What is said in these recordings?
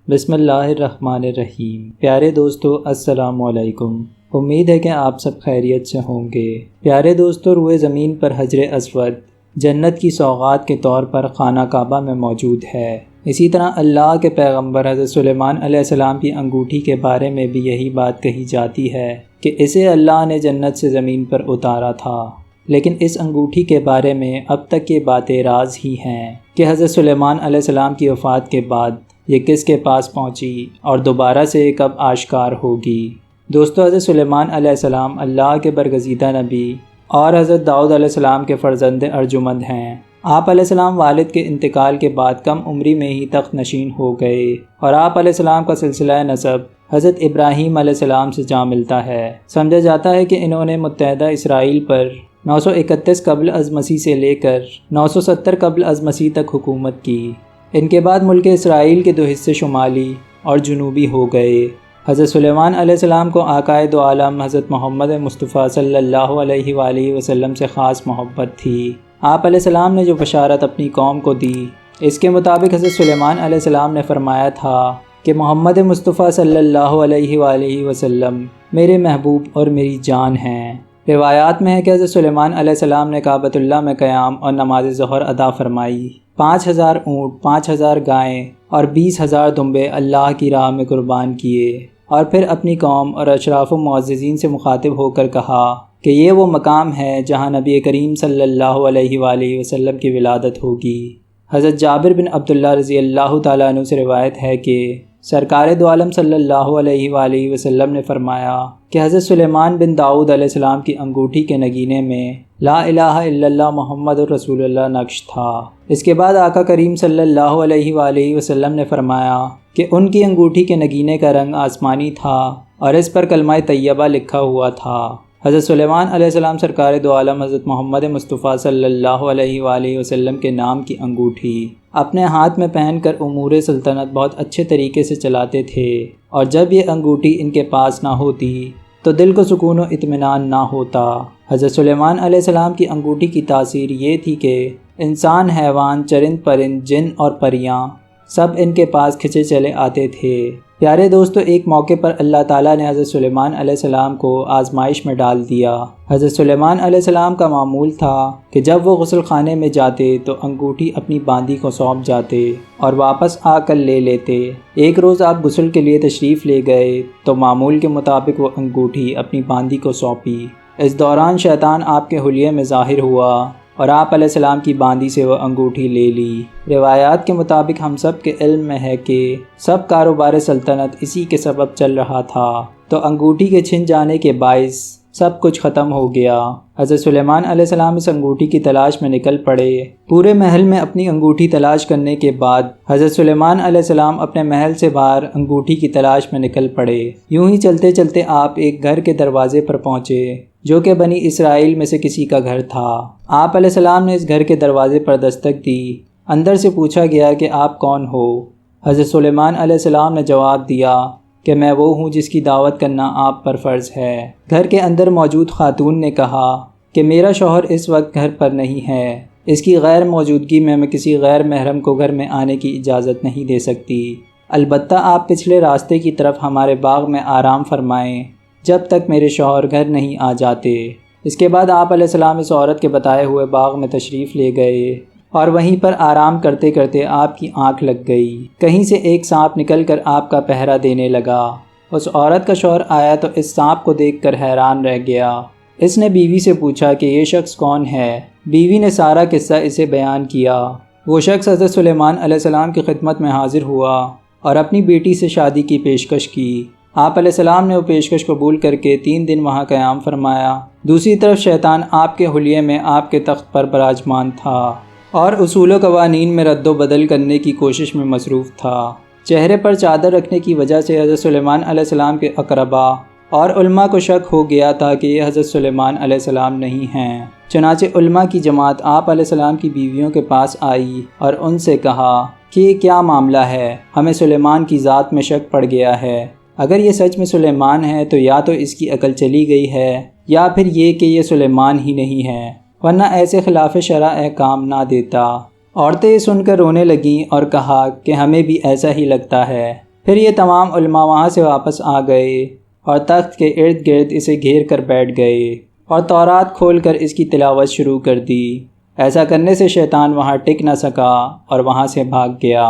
بسم اللہ الرحمن الرحیم۔ پیارے دوستو السلام علیکم۔ امید ہے کہ آپ سب خیریت سے ہوں گے۔ پیارے دوستو، روئے زمین پر حجر اسود جنت کی سوغات کے طور پر خانہ کعبہ میں موجود ہے۔ اسی طرح اللہ کے پیغمبر حضرت سلیمان علیہ السلام کی انگوٹھی کے بارے میں بھی یہی بات کہی جاتی ہے کہ اسے اللہ نے جنت سے زمین پر اتارا تھا۔ لیکن اس انگوٹھی کے بارے میں اب تک یہ باتیں راز ہی ہیں کہ حضرت سلیمان علیہ السلام کی وفات کے بعد یہ کس کے پاس پہنچی اور دوبارہ سے کب آشکار ہوگی۔ دوستو، حضرت سلیمان علیہ السلام اللہ کے برگزیدہ نبی اور حضرت داؤد علیہ السلام کے فرزند ارجمند ہیں۔ آپ علیہ السلام والد کے انتقال کے بعد کم عمری میں ہی تخت نشین ہو گئے اور آپ علیہ السلام کا سلسلہ نسب حضرت ابراہیم علیہ السلام سے جا ملتا ہے۔ سمجھا جاتا ہے کہ انہوں نے متحدہ اسرائیل پر 931 قبل از مسیح سے لے کر 970 قبل از مسیح تک حکومت کی۔ ان کے بعد ملک اسرائیل کے 2 حصے شمالی اور جنوبی ہو گئے۔ حضرت سلیمان علیہ السلام کو آقائے دو عالم حضرت محمد مصطفیٰ صلی اللہ علیہ وآلہ وسلم سے خاص محبت تھی۔ آپ علیہ السلام نے جو بشارت اپنی قوم کو دی، اس کے مطابق حضرت سلیمان علیہ السلام نے فرمایا تھا کہ محمد مصطفیٰ صلی اللہ علیہ وآلہ وسلم میرے محبوب اور میری جان ہیں۔ روایات میں ہے کہ حضرت سلیمان علیہ السلام نے کعبۃ اللہ میں قیام اور نماز ظہر ادا فرمائی۔ 5000 اونٹ، 5000 گائیں اور 20,000 دمبے اللہ کی راہ میں قربان کیے، اور پھر اپنی قوم اور اشراف و معززین سے مخاطب ہو کر کہا کہ یہ وہ مقام ہے جہاں نبی کریم صلی اللہ علیہ وآلہ وسلم کی ولادت ہوگی۔ حضرت جابر بن عبداللہ رضی اللہ تعالیٰ عنہ سے روایت ہے کہ سرکار دو عالم صلی اللہ علیہ وآلہ وسلم نے فرمایا کہ حضرت سلیمان بن داؤد علیہ السلام کی انگوٹھی کے نگینے میں لا الہ الا اللہ محمد رسول اللہ نقش تھا۔ اس کے بعد آقا کریم صلی اللہ علیہ وآلہ وسلم نے فرمایا کہ ان کی انگوٹھی کے نگینے کا رنگ آسمانی تھا اور اس پر کلمہ طیبہ لکھا ہوا تھا۔ حضرت سلیمان علیہ السلام سرکار دو عالم حضرت محمد مصطفیٰ صلی اللہ علیہ وآلہ وسلم کے نام کی انگوٹھی اپنے ہاتھ میں پہن کر امور سلطنت بہت اچھے طریقے سے چلاتے تھے، اور جب یہ انگوٹھی ان کے پاس نہ ہوتی تو دل کو سکون و اطمینان نہ ہوتا۔ حضرت سلیمان علیہ السلام کی انگوٹھی کی تاثیر یہ تھی کہ انسان، حیوان، چرند پرند، جن اور پریاں سب ان کے پاس کھچے چلے آتے تھے۔ پیارے دوستو، ایک موقع پر اللہ تعالیٰ نے حضرت سلیمان علیہ السلام کو آزمائش میں ڈال دیا۔ حضرت سلیمان علیہ السلام کا معمول تھا کہ جب وہ غسل خانے میں جاتے تو انگوٹھی اپنی باندی کو سونپ جاتے اور واپس آ کر لے لیتے۔ ایک روز آپ غسل کے لیے تشریف لے گئے تو معمول کے مطابق وہ انگوٹھی اپنی باندی کو سونپی۔ اس دوران شیطان آپ کے حلیے میں ظاہر ہوا اور آپ علیہ السلام کی باندی سے وہ انگوٹھی لے لی۔ روایات کے مطابق ہم سب کے علم میں ہے کہ سب کاروبار سلطنت اسی کے سبب چل رہا تھا، تو انگوٹھی کے چھن جانے کے باعث سب کچھ ختم ہو گیا۔ حضرت سلیمان علیہ السلام اس انگوٹھی کی تلاش میں نکل پڑے۔ پورے محل میں اپنی انگوٹھی تلاش کرنے کے بعد حضرت سلیمان علیہ السلام اپنے محل سے باہر انگوٹھی کی تلاش میں نکل پڑے۔ یوں ہی چلتے چلتے آپ ایک گھر کے دروازے پر پہنچے جو کہ بنی اسرائیل میں سے کسی کا گھر تھا۔ آپ علیہ السلام نے اس گھر کے دروازے پر دستک دی۔ اندر سے پوچھا گیا کہ آپ کون ہو؟ حضرت سلیمان علیہ السلام نے جواب دیا کہ میں وہ ہوں جس کی دعوت کرنا آپ پر فرض ہے۔ گھر کے اندر موجود خاتون نے کہا کہ میرا شوہر اس وقت گھر پر نہیں ہے، اس کی غیر موجودگی میں کسی غیر محرم کو گھر میں آنے کی اجازت نہیں دے سکتی، البتہ آپ پچھلے راستے کی طرف ہمارے باغ میں آرام فرمائیں جب تک میرے شوہر گھر نہیں آ جاتے۔ اس کے بعد آپ علیہ السلام اس عورت کے بتائے ہوئے باغ میں تشریف لے گئے اور وہیں پر آرام کرتے کرتے آپ کی آنکھ لگ گئی۔ کہیں سے ایک سانپ نکل کر آپ کا پہرا دینے لگا۔ اس عورت کا شوہر آیا تو اس سانپ کو دیکھ کر حیران رہ گیا۔ اس نے بیوی سے پوچھا کہ یہ شخص کون ہے؟ بیوی نے سارا قصہ اسے بیان کیا۔ وہ شخص حضرت سلیمان علیہ السلام کی خدمت میں حاضر ہوا اور اپنی بیٹی سے شادی کی پیشکش کی۔ آپ علیہ السلام نے وہ پیشکش قبول کر کے 3 دن وہاں قیام فرمایا۔ دوسری طرف شیطان آپ کے حلیے میں آپ کے تخت پر براجمان تھا اور اصول و قوانین میں رد و بدل کرنے کی کوشش میں مصروف تھا۔ چہرے پر چادر رکھنے کی وجہ سے حضرت سلیمان علیہ السلام کے اقربا اور علماء کو شک ہو گیا تھا کہ یہ حضرت سلیمان علیہ السلام نہیں ہیں۔ چنانچہ علماء کی جماعت آپ علیہ السلام کی بیویوں کے پاس آئی اور ان سے کہا کہ یہ کیا معاملہ ہے؟ ہمیں سلیمان کی ذات میں شک پڑ گیا ہے۔ اگر یہ سچ میں سلیمان ہے تو یا تو اس کی عقل چلی گئی ہے یا پھر یہ کہ یہ سلیمان ہی نہیں ہے، ورنہ ایسے خلاف شرع احکام نہ دیتا۔ عورتیں یہ سن کر رونے لگیں اور کہا کہ ہمیں بھی ایسا ہی لگتا ہے۔ پھر یہ تمام علماء وہاں سے واپس آ گئے اور تخت کے ارد گرد اسے گھیر کر بیٹھ گئے اور تورات کھول کر اس کی تلاوت شروع کر دی۔ ایسا کرنے سے شیطان وہاں ٹک نہ سکا اور وہاں سے بھاگ گیا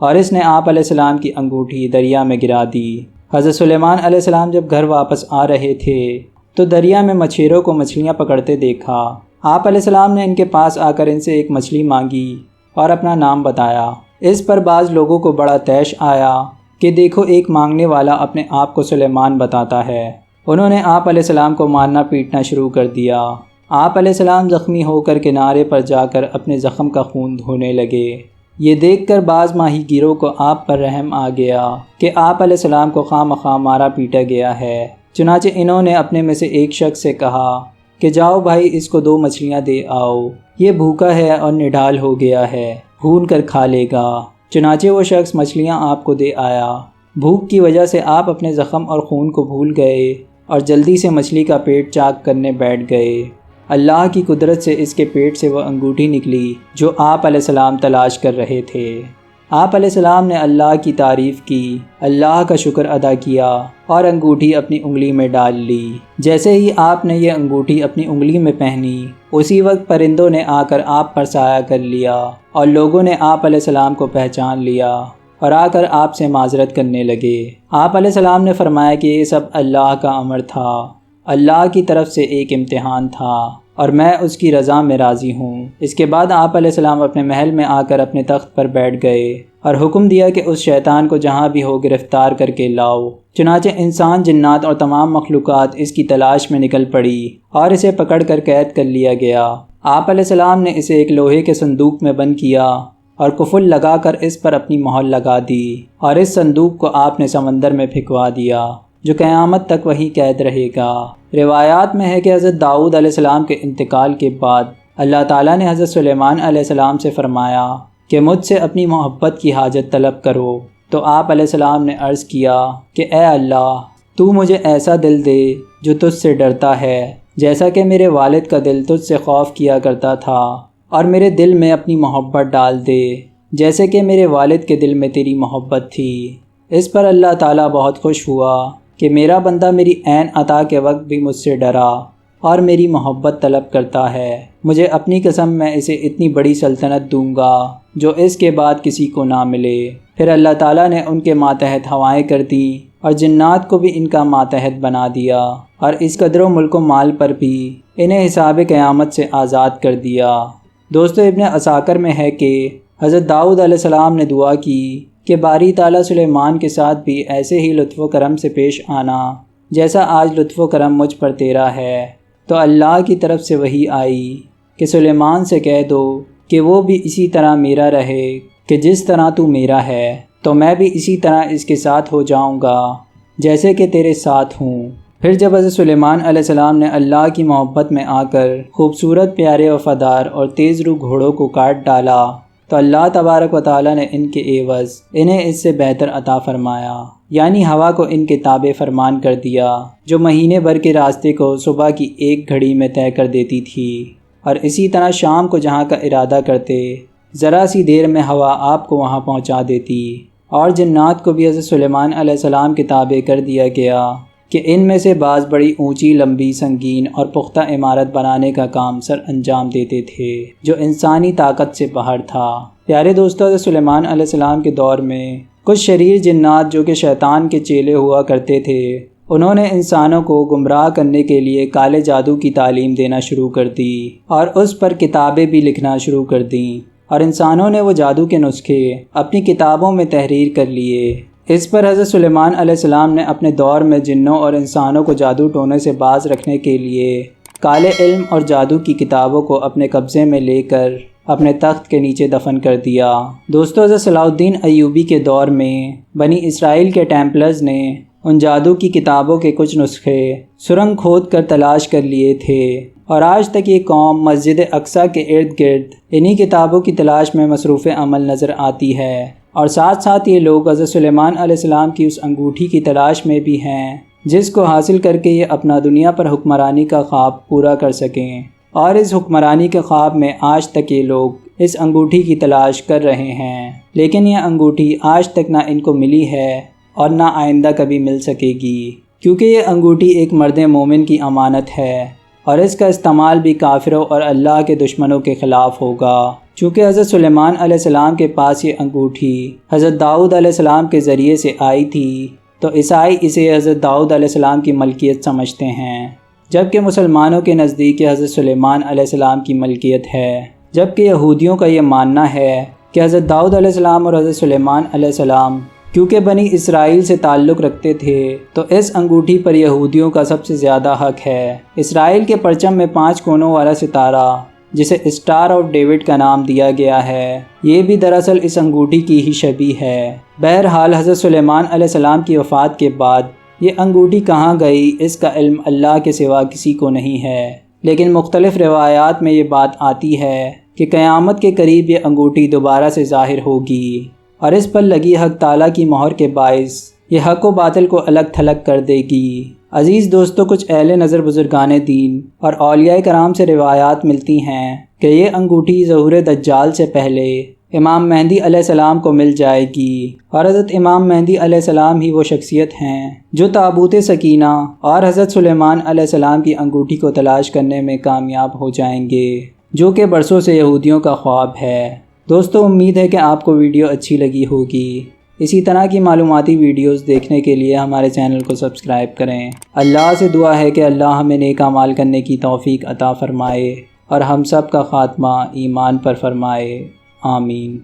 اور اس نے آپ علیہ السلام کی انگوٹھی دریا میں گرا دی۔ حضرت سلیمان علیہ السلام جب گھر واپس آ رہے تھے تو دریا میں مچھیروں کو مچھلیاں پکڑتے دیکھا۔ آپ علیہ السلام نے ان کے پاس آ کر ان سے ایک مچھلی مانگی اور اپنا نام بتایا۔ اس پر بعض لوگوں کو بڑا طیش آیا کہ دیکھو ایک مانگنے والا اپنے آپ کو سلیمان بتاتا ہے۔ انہوں نے آپ علیہ السلام کو مارنا پیٹنا شروع کر دیا۔ آپ علیہ السلام زخمی ہو کر کنارے پر جا کر اپنے زخم کا خون دھونے لگے۔ یہ دیکھ کر بعض ماہی گیروں کو آپ پر رحم آ گیا کہ آپ علیہ السلام کو خواہ مخواہ مارا پیٹا گیا ہے۔ چنانچہ انہوں نے اپنے میں سے ایک شخص سے کہا کہ جاؤ بھائی اس کو 2 مچھلیاں دے آؤ، یہ بھوکا ہے اور نڈال ہو گیا ہے، بھون کر کھا لے گا۔ چنانچہ وہ شخص مچھلیاں آپ کو دے آیا۔ بھوک کی وجہ سے آپ اپنے زخم اور خون کو بھول گئے اور جلدی سے مچھلی کا پیٹ چاک کرنے بیٹھ گئے۔ اللہ کی قدرت سے اس کے پیٹ سے وہ انگوٹھی نکلی جو آپ علیہ السلام تلاش کر رہے تھے۔ آپ علیہ السلام نے اللہ کی تعریف کی، اللہ کا شکر ادا کیا اور انگوٹھی اپنی انگلی میں ڈال لی۔ جیسے ہی آپ نے یہ انگوٹھی اپنی انگلی میں پہنی، اسی وقت پرندوں نے آ کر آپ پر سایہ کر لیا اور لوگوں نے آپ علیہ السلام کو پہچان لیا اور آ کر آپ سے معذرت کرنے لگے۔ آپ علیہ السلام نے فرمایا کہ یہ سب اللہ کا امر تھا، اللہ کی طرف سے ایک امتحان تھا اور میں اس کی رضا میں راضی ہوں۔ اس کے بعد آپ علیہ السلام اپنے محل میں آ کر اپنے تخت پر بیٹھ گئے اور حکم دیا کہ اس شیطان کو جہاں بھی ہو گرفتار کر کے لاؤ۔ چنانچہ انسان، جنات اور تمام مخلوقات اس کی تلاش میں نکل پڑی اور اسے پکڑ کر قید کر لیا گیا۔ آپ علیہ السلام نے اسے ایک لوہے کے صندوق میں بند کیا اور قفل لگا کر اس پر اپنی مہر لگا دی اور اس صندوق کو آپ نے سمندر میں پھینکوا دیا جو قیامت تک وہیں قید رہے گا۔ روایات میں ہے کہ حضرت داؤد علیہ السلام کے انتقال کے بعد اللہ تعالیٰ نے حضرت سلیمان علیہ السلام سے فرمایا کہ مجھ سے اپنی محبت کی حاجت طلب کرو، تو آپ علیہ السلام نے عرض کیا کہ اے اللہ، تو مجھے ایسا دل دے جو تجھ سے ڈرتا ہے، جیسا کہ میرے والد کا دل تجھ سے خوف کیا کرتا تھا، اور میرے دل میں اپنی محبت ڈال دے جیسے کہ میرے والد کے دل میں تیری محبت تھی۔ اس پر اللہ تعالیٰ بہت خوش ہوا کہ میرا بندہ میری عین عطا کے وقت بھی مجھ سے ڈرا اور میری محبت طلب کرتا ہے۔ مجھے اپنی قسم میں اسے اتنی بڑی سلطنت دوں گا جو اس کے بعد کسی کو نہ ملے۔ پھر اللہ تعالیٰ نے ان کے ماتحت ہوائیں کر دیں اور جنات کو بھی ان کا ماتحت بنا دیا، اور اس قدر و ملک و مال پر بھی انہیں حساب قیامت سے آزاد کر دیا۔ دوستو، ابن عساکر میں ہے کہ حضرت داؤد علیہ السلام نے دعا کی کہ باری تعالیٰ سلیمان کے ساتھ بھی ایسے ہی لطف و کرم سے پیش آنا جیسا آج لطف و کرم مجھ پر تیرا ہے۔ تو اللہ کی طرف سے وحی آئی کہ سلیمان سے کہہ دو کہ وہ بھی اسی طرح میرا رہے کہ جس طرح تو میرا ہے، تو میں بھی اسی طرح اس کے ساتھ ہو جاؤں گا جیسے کہ تیرے ساتھ ہوں۔ پھر جب حضرت سلیمان علیہ السلام نے اللہ کی محبت میں آ کر خوبصورت، پیارے، وفادار اور تیز رو گھوڑوں کو کاٹ ڈالا تو اللہ تبارک و تعالیٰ نے ان کے عوض انہیں اس سے بہتر عطا فرمایا، یعنی ہوا کو ان کے تابع فرمان کر دیا جو مہینے بھر کے راستے کو صبح کی 1 گھڑی میں طے کر دیتی تھی، اور اسی طرح شام کو جہاں کا ارادہ کرتے ذرا سی دیر میں ہوا آپ کو وہاں پہنچا دیتی۔ اور جنات کو بھی حضرت سلیمان علیہ السلام کے تابع کر دیا گیا کہ ان میں سے بعض بڑی اونچی، لمبی، سنگین اور پختہ عمارت بنانے کا کام سر انجام دیتے تھے جو انسانی طاقت سے باہر تھا۔ پیارے دوستو، حضرت سلیمان علیہ السلام کے دور میں کچھ شریر جنات جو کہ شیطان کے چیلے ہوا کرتے تھے، انہوں نے انسانوں کو گمراہ کرنے کے لیے کالے جادو کی تعلیم دینا شروع کر دی اور اس پر کتابیں بھی لکھنا شروع کر دیں، اور انسانوں نے وہ جادو کے نسخے اپنی کتابوں میں تحریر کر لیے۔ اس پر حضرت سلیمان علیہ السلام نے اپنے دور میں جنوں اور انسانوں کو جادو ٹونے سے باز رکھنے کے لیے کالے علم اور جادو کی کتابوں کو اپنے قبضے میں لے کر اپنے تخت کے نیچے دفن کر دیا۔ دوستو، حضرت صلاح الدین ایوبی کے دور میں بنی اسرائیل کے ٹیمپلرز نے ان جادو کی کتابوں کے کچھ نسخے سرنگ کھود کر تلاش کر لیے تھے، اور آج تک یہ قوم مسجد اقصیٰ کے ارد گرد انہی کتابوں کی تلاش میں مصروف عمل نظر آتی ہے، اور ساتھ ساتھ یہ لوگ حضرت سلیمان علیہ السلام کی اس انگوٹھی کی تلاش میں بھی ہیں جس کو حاصل کر کے یہ اپنا دنیا پر حکمرانی کا خواب پورا کر سکیں، اور اس حکمرانی کے خواب میں آج تک یہ لوگ اس انگوٹھی کی تلاش کر رہے ہیں، لیکن یہ انگوٹھی آج تک نہ ان کو ملی ہے اور نہ آئندہ کبھی مل سکے گی، کیونکہ یہ انگوٹھی ایک مرد مومن کی امانت ہے اور اس کا استعمال بھی کافروں اور اللہ کے دشمنوں کے خلاف ہوگا۔ چونکہ حضرت سلیمان علیہ السلام کے پاس یہ انگوٹھی حضرت داؤد علیہ السلام کے ذریعے سے آئی تھی، تو عیسائی اسے حضرت داؤد علیہ السلام کی ملکیت سمجھتے ہیں، جبکہ مسلمانوں کے نزدیک یہ حضرت سلیمان علیہ السلام کی ملکیت ہے۔ جبکہ یہودیوں کا یہ ماننا ہے کہ حضرت داؤد علیہ السلام اور حضرت سلیمان علیہ السلام کیونکہ بنی اسرائیل سے تعلق رکھتے تھے، تو اس انگوٹھی پر یہودیوں کا سب سے زیادہ حق ہے۔ اسرائیل کے پرچم میں 5 کونوں والا ستارہ، جسے اسٹار آف ڈیوڈ کا نام دیا گیا ہے، یہ بھی دراصل اس انگوٹھی کی ہی شبیہ ہے۔ بہرحال حضرت سلیمان علیہ السلام کی وفات کے بعد یہ انگوٹھی کہاں گئی، اس کا علم اللہ کے سوا کسی کو نہیں ہے، لیکن مختلف روایات میں یہ بات آتی ہے کہ قیامت کے قریب یہ انگوٹھی دوبارہ سے ظاہر ہوگی اور اس پر لگی حق تعالیٰ کی مہر کے باعث یہ حق و باطل کو الگ تھلگ کر دے گی۔ عزیز دوستو، کچھ اہل نظر بزرگان دین اور اولیاء کرام سے روایات ملتی ہیں کہ یہ انگوٹھی ظہور دجال سے پہلے امام مہدی علیہ السلام کو مل جائے گی، اور حضرت امام مہدی علیہ السلام ہی وہ شخصیت ہیں جو تابوت سکینہ اور حضرت سلیمان علیہ السلام کی انگوٹھی کو تلاش کرنے میں کامیاب ہو جائیں گے، جو کہ برسوں سے یہودیوں کا خواب ہے۔ دوستو، امید ہے کہ آپ کو ویڈیو اچھی لگی ہوگی۔ اسی طرح کی معلوماتی ویڈیوز دیکھنے کے لیے ہمارے چینل کو سبسکرائب کریں۔ اللہ سے دعا ہے کہ اللہ ہمیں نیک اعمال کرنے کی توفیق عطا فرمائے اور ہم سب کا خاتمہ ایمان پر فرمائے۔ آمین۔